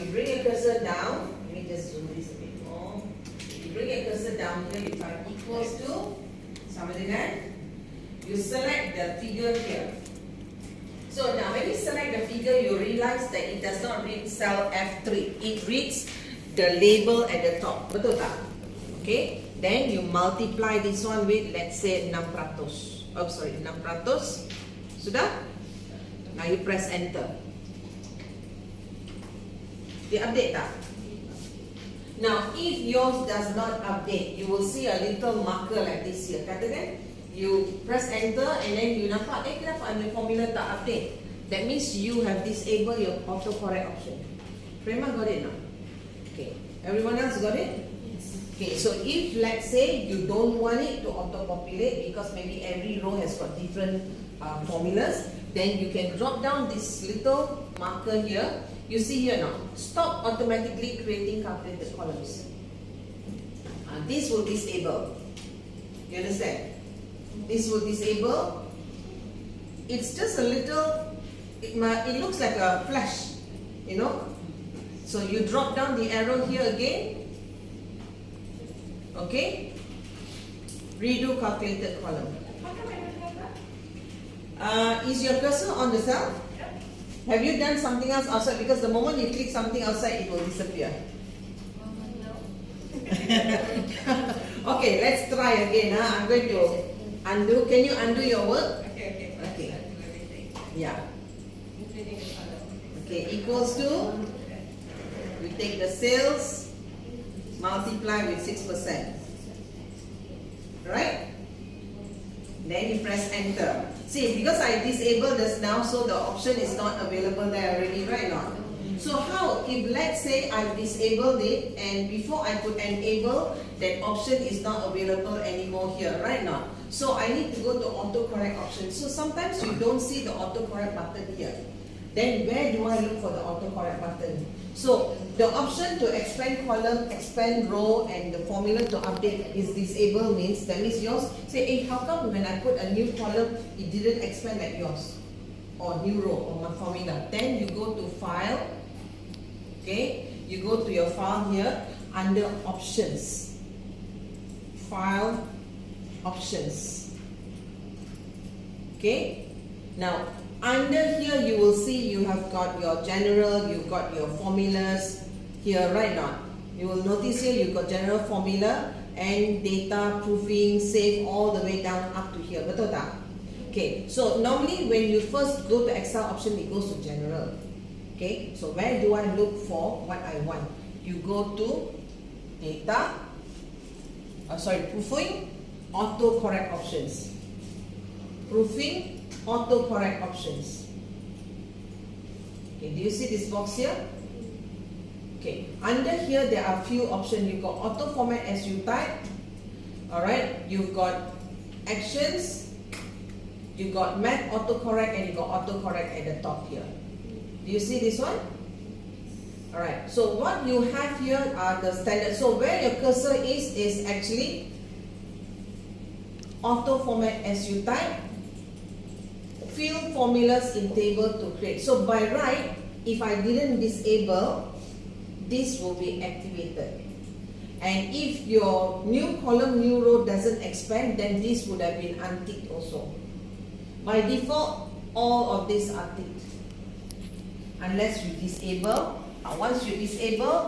you bring your cursor down, let me just zoom this a bit more. You bring your cursor down here, you type equals to, sama dengan, you select the figure here. So now when you select the figure, you realize that it does not read cell F3. It reads the label at the top. Betul tak? Okay. Then you multiply this one with, let's say, 600. Oh, sorry, 600. Sudah? Now you press enter. Dia update tak? Now, if yours does not update, you will see a little marker like this here. Katakan, you press enter and then you nampak, kenapa my formula tak update? That means you have disabled your autocorrect option. Prema got it now? Okay. Everyone else got it? Okay, so if let's say you don't want it to auto-populate because maybe every row has got different formulas, then you can drop down this little marker here. You see here now, stop automatically creating calculated columns. This will disable. You understand? This will disable. It's just a little, it looks like a flash, you know. So you drop down the arrow here again. Okay. Redo calculated column. How come I don't have that? Is your cursor on the cell? Yep. Have you done something else outside? Because the moment you click something outside, it will disappear. No. Okay, let's try again. I'm going to undo. Can you undo your work? Okay. Okay. Undo everything, Yeah. including the color. Okay, equals to, we take the sales, multiply with 6%. Right? Then you press enter. See, because I disabled this now, so the option is not available there already, right now? So how, if let's say I disabled it and before I could enable, that option is not available anymore here, right now? So I need to go to autocorrect option. So sometimes you don't see the autocorrect button here. Then where do I look for the autocorrect button? So the option to expand column, expand row, and the formula to update is disabled means, that means yours, say, hey, how come when I put a new column, it didn't expand like yours? Or new row, or my formula. Then you go to file, okay, you go to your file here, under options. File, options. Okay, now under here you will see you have got your general, you've got your formulas here, right now. You will notice here you've got general formula and data, proofing, save all the way down up to here. Betul tak? Okay, so normally when you first go to Excel option, it goes to general. Okay, so where do I look for what I want? You go to data, proofing, autocorrect options. Proofing, autocorrect options. Okay, do you see this box here? Okay, under here there are few options. You've got auto format as you type. Alright, you've got actions, you've got math autocorrect, and you've got autocorrect at the top here. Do you see this one? Alright, so what you have here are the standard. So where your cursor is actually auto format as you type, fill formulas in table to create. So by right, if I didn't disable, this will be activated. And if your new column, new row doesn't expand, then this would have been unticked also. By default, all of these are ticked. Unless you disable. Once you disable,